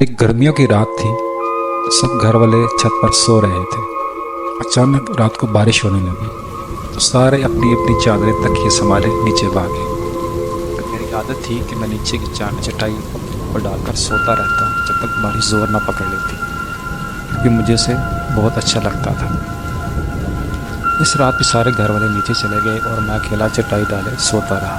एक गर्मियों की रात थी। सब घर वाले छत पर सो रहे थे। अचानक रात को बारिश होने लगी तो सारे अपनी अपनी चादरें तकिए संभाले नीचे भागे। मेरी आदत थी कि मैं नीचे की चटाई पर डालकर सोता रहता जब तक बारिश जोर ना पकड़ लेती, क्योंकि मुझे से बहुत अच्छा लगता था। इस रात भी सारे घर वाले नीचे चले गए और मैं अकेला चटाई डाले सोता रहा।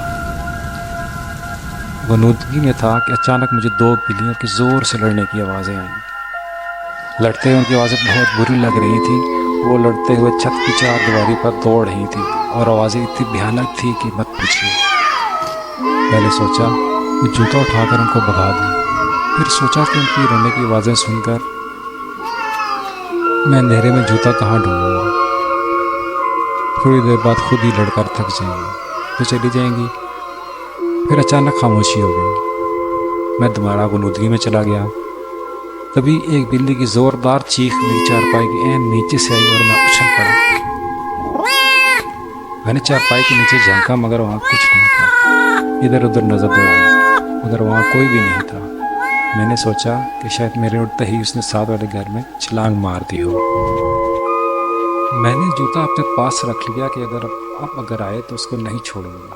वनूदगी में था कि अचानक मुझे दो बिल्लियों की जोर से लड़ने की आवाज़ें आईं। लड़ते हुए उनकी आवाज़ें बहुत बुरी लग रही थी। वो लड़ते हुए छत की चार दीवारी पर दौड़ रही थी और आवाज़ें इतनी भयानक थी कि मत पूछिए। पहले सोचा कि जूता उठाकर उनको भगा दूं, फिर सोचा कि उनकी रोने की आवाज़ें सुनकर मैं अंधेरे में जूता कहाँ ढूंढूंगा। थोड़ी देर बाद खुद ही लड़कर थक जाएंगी तो चली जाएंगी। फिर अचानक खामोशी हो गई। मैं दोबारा गुनूदगी में चला गया। तभी एक बिल्ली की जोरदार चीख मेरी चारपाई के ऐन नीचे से आई और मैं उछल पड़ा। मैंने चारपाई के नीचे झांका मगर वहाँ कुछ नहीं था। इधर उधर नजर दौड़ाई, उधर वहाँ कोई भी नहीं था। मैंने सोचा कि शायद मेरे उठते ही उसने साथ वाले घर में छलांग मार दी हो। मैंने जूता अपने पास रख लिया कि अगर आए तो उसको नहीं छोड़ूंगा।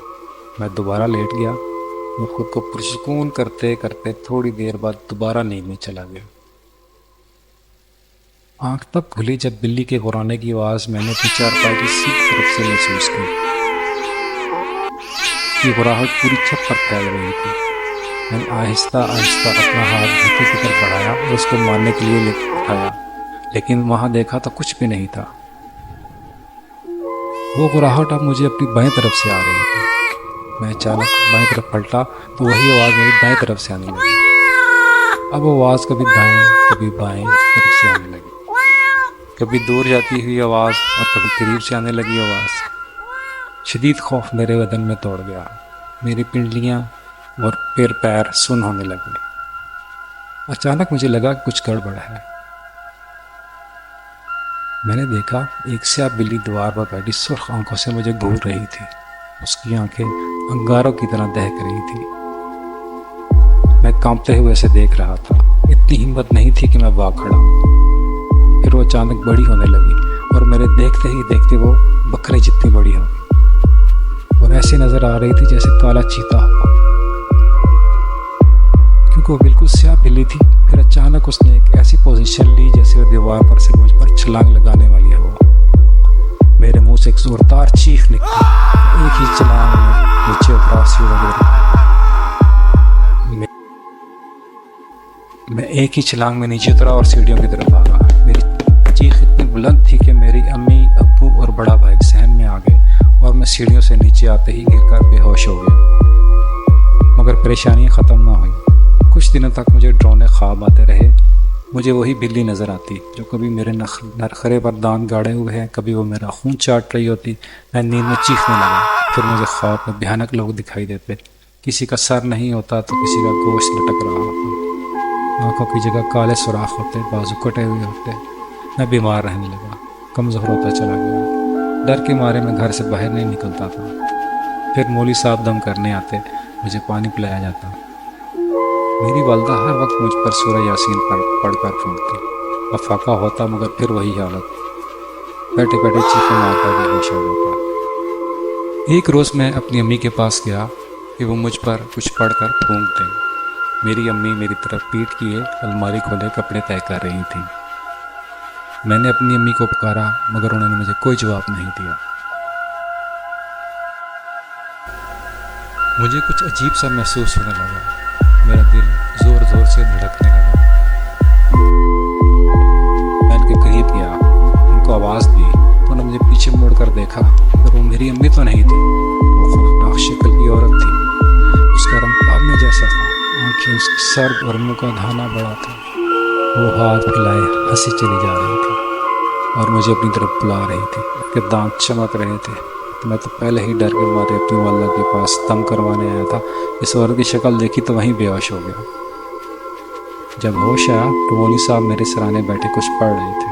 मैं दोबारा लेट गया और खुद को पुरसुकून करते करते थोड़ी देर बाद दोबारा नींद में चला गया। आंख तब खुली जब बिल्ली के गुर्राने की आवाज़ मैंने अपनी चारपाई की सीधी तरफ से महसूस की। ये गुर्राहट पूरी छत पर फैल रही थी। मैंने आहिस्ता आहिस्ता अपना हाथ जूते की तरफ बढ़ाया और उसको मारने के लिए उठाया, लेकिन वहाँ देखा तो कुछ भी नहीं था। वो गुर्राहट अब मुझे अपनी बाएं तरफ से आ रही थी। मैं अचानक बाएं तरफ पलटा तो वही आवाज़ मेरी दाएं तरफ से आने लगी। अब वो आवाज़ कभी दाएं कभी बाएं तरफ से आने लगी, कभी दूर जाती हुई आवाज़ और कभी करीब से आने लगी आवाज़। शदीद खौफ मेरे बदन में दौड़ गया। मेरी पिंडलियाँ और फिर पैर सुन्न होने लगे। अचानक मुझे लगा कि कुछ गड़बड़ है। मैंने देखा एक स्याह बिल्ली दीवार पर बैठी सुर्ख आंखों से मुझे घूर रही थी। उसकी आंखें अंगारों की तरह दहक रही थी। मैं कांपते हुए उसे देख रहा था। इतनी हिम्मत नहीं थी कि मैं भाग खड़ा। फिर वो अचानक बड़ी होने लगी और मेरे देखते ही देखते वो बकरे जितनी बड़ी हो गई और ऐसे नजर आ रही थी जैसे काला चीता हो, क्योंकि वो बिल्कुल स्याह बिल्ली थी। फिर अचानक उसने एक ऐसी पोजीशन ली जैसे वो दीवार पर से मुझ पर छलांग लगाने वाली हो। मेरे मुंह से एक जोरदार चीख निकली। एक ही छलांग में नीचे उतरा, मैं एक ही छलांग में नीचे उतरा और सीढ़ियों की तरफ भागा। मेरी चीख इतनी बुलंद थी कि मेरी अम्मी, अब्बू और बड़ा भाई सहन में आ गए और मैं सीढ़ियों से नीचे आते ही गिरकर बेहोश हो गया। मगर परेशानियां ख़त्म ना हुई। कुछ दिनों तक मुझे डरावने ख्वाब आते रहे। मुझे वही बिल्ली नज़र आती जो कभी मेरे नरखरे पर दांत गाड़े हुए हैं, कभी वो मेरा खून चाट रही होती। मैं नींद में चीखने लगा। फिर मुझे ख्वाब में भयानक लोग दिखाई देते। किसी का सर नहीं होता तो किसी का गोश्त लटक रहा होता। आंखों की जगह काले सुराख होते, बाजू कटे हुए होते। मैं बीमार रहने लगा, कमज़ोर होता चला गया। डर के मारे मैं घर से बाहर नहीं निकलता था। फिर मौली साहब दम करने आते, मुझे पानी पिलाया जाता। मेरी वालदा हर वक्त मुझ पर सूरह यासीन पढ़कर फूंकती। अफाका होता मगर फिर वही हालत, बैठे बैठे चीखें मारकर बेहोश हो जाता। एक रोज़ मैं अपनी अम्मी के पास गया कि वो मुझ पर कुछ पढ़कर फूंक दें। मेरी अम्मी मेरी तरफ पीठ किए अलमारी खोले कपड़े तय कर रही थी। मैंने अपनी अम्मी को पुकारा मगर उन्होंने मुझे कोई जवाब नहीं दिया। मुझे कुछ अजीब सा महसूस होने लगा। मेरा दिल जोर जोर से धड़कने लगा। मैं उनके करीब गया, उनको आवाज़ दी तो उन्होंने मुझे पीछे मुड़कर देखा, पर वो मेरी अम्मी तो नहीं थी। वो खौफनाक शक्ल की औरत थी। उसका रंग पागने जैसा था, आंखें उसकी सर्द और मुंह का धाना बड़ा था। वो हाथ फैलाए हंसी चली जा रही थी और मुझे अपनी तरफ बुला रही थी। उसके दांत चमक रहे थे। मैं तो पहले ही डर के मारे अपनी वालदा के पास दम करवाने आया था। इस औरत की शक्ल देखी तो वहीं बेहोश हो गया। जब होश आया तो मौली साहब मेरे सराहने बैठे कुछ पढ़ रहे थे।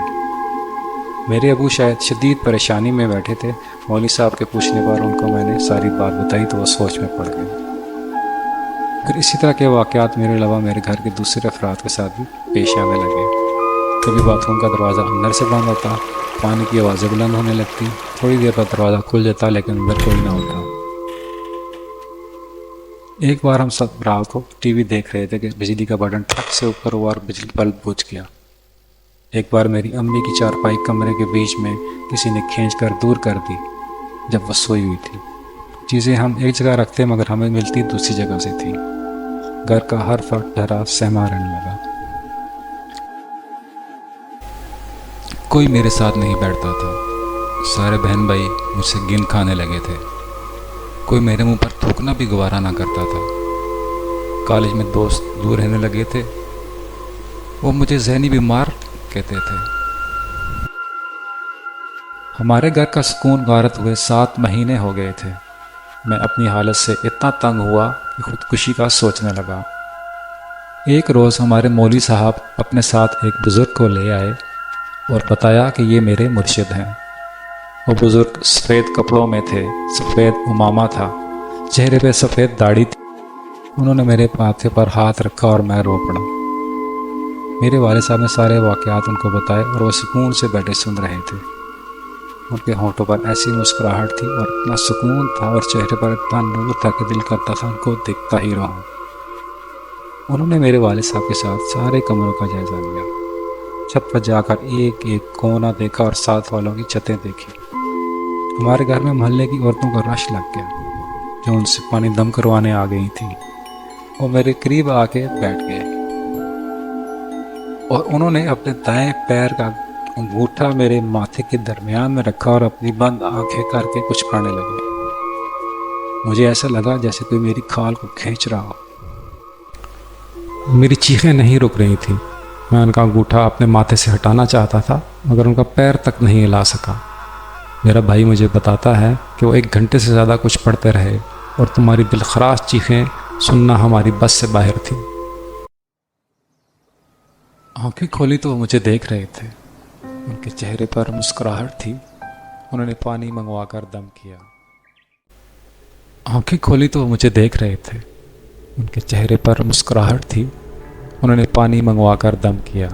मेरे अबू शायद शदीद परेशानी में बैठे थे। मौली साहब के पूछने पर उनको मैंने सारी बात बताई तो वो सोच में पड़ गए। फिर इसी तरह के वाक़यात मेरे अलावा मेरे घर के दूसरे अफराद के साथ भी पेश आने लगे। कभी बाथरूम का दरवाज़ा अंदर से बंद होता, पानी की आवाज़ें बुलंद होने लगती, थोड़ी देर बाद दरवाज़ा खुल जाता लेकिन अंदर कोई ना होता। एक बार हम सब रात को टीवी देख रहे थे कि बिजली का बटन ठक से ऊपर हुआ और बिजली बल्ब बुझ गया। एक बार मेरी अम्मी की चारपाई कमरे के बीच में किसी ने खींचकर दूर कर दी जब वह सोई हुई थी। चीज़ें हम एक जगह रखते मगर हमें मिलती दूसरी जगह से थी। घर का हर फर्द डरा सहमा रहने लगा। कोई मेरे साथ नहीं बैठता था। सारे बहन भाई मुझसे गिन खाने लगे थे। कोई मेरे मुंह पर थूकना भी गवारा ना करता था। कॉलेज में दोस्त दूर रहने लगे थे। वो मुझे ज़हनी बीमार कहते थे। हमारे घर का सुकून गारत हुए 7 महीने हो गए थे। मैं अपनी हालत से इतना तंग हुआ कि खुदकुशी का सोचने लगा। एक रोज़ हमारे मौलवी साहब अपने साथ एक बुज़ुर्ग को ले आए और बताया कि ये मेरे मुर्शिद हैं। वो बुज़ुर्ग सफ़ेद कपड़ों में थे, सफ़ेद उमामा था, चेहरे पे सफ़ेद दाढ़ी थी। उन्होंने मेरे माथे पर हाथ रखा और मैं रो पड़ा। मेरे वाले साहब ने सारे वाक़यात उनको बताए और वो सुकून से बैठे सुन रहे थे। उनके होंठों पर ऐसी मुस्कुराहट थी और इतना सुकून था और चेहरे पर इतना नूर था कि दिल करता था उनको देखता ही रहूं। उन्होंने मेरे वाले साहब के साथ सारे कमरों का जायज़ा लिया। छत पर जाकर एक एक कोना देखा और साथ वालों की छतें देखी। हमारे घर में मोहल्ले की औरतों का रश लग गया जो उनसे पानी दम करवाने आ गई थी। वो मेरे करीब आके बैठ गए और उन्होंने अपने दाएं पैर का अंगूठा मेरे माथे के दरमियान में रखा और अपनी बंद आंखें करके कुछ पढ़ने लगे। मुझे ऐसा लगा जैसे कोई मेरी खाल को खींच रहा हो। मेरी चीखें नहीं रुक रही थी। मैं उनका अंगूठा अपने माथे से हटाना चाहता था मगर उनका पैर तक नहीं हिला सका। मेरा भाई मुझे बताता है कि वो 1 घंटे से ज़्यादा कुछ पढ़ते रहे और तुम्हारी दिलखराश चीखें सुनना हमारी बस से बाहर थी। आंखें खोली तो वो मुझे देख रहे थे। उनके चेहरे पर मुस्कुराहट थी। उन्होंने पानी मंगवाकर दम किया। आंखें खोली तो वो मुझे देख रहे थे। उनके चेहरे पर मुस्कुराहट थी। उन्होंने पानी मंगवाकर दम किया।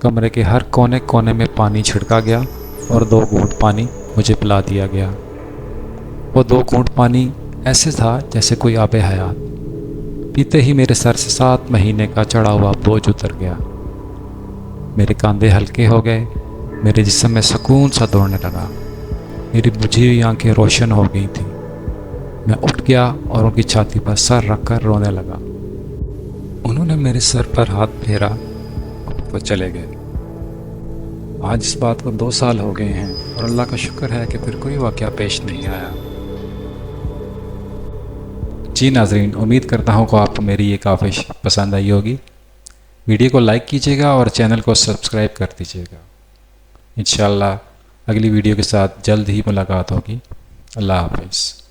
कमरे के हर कोने कोने में पानी छिड़का गया और 2 घूंट पानी मुझे पिला दिया गया। वो 2 घूंट पानी ऐसे था जैसे कोई आबे हयात। पीते ही मेरे सर से 7 महीने का चढ़ा हुआ बोझ उतर गया। मेरे कंधे हल्के हो गए। मेरे जिस्म में सुकून सा दौड़ने लगा। मेरी बुझी हुई आंखें रोशन हो गई थी। मैं उठ गया और उनकी छाती पर सर रखकर रोने लगा। उन्होंने मेरे सर पर हाथ फेरा और वो चले गए। आज इस बात को 2 साल हो गए हैं और अल्लाह का शुक्र है कि फिर कोई वाक़या पेश नहीं आया। जी नाज़रीन, उम्मीद करता हूँ कि आपको मेरी ये काफ़ी पसंद आई होगी। वीडियो को लाइक कीजिएगा और चैनल को सब्सक्राइब कर दीजिएगा। इंशाअल्लाह अगली वीडियो के साथ जल्द ही मुलाकात होगी। अल्लाह हाफ़िज़।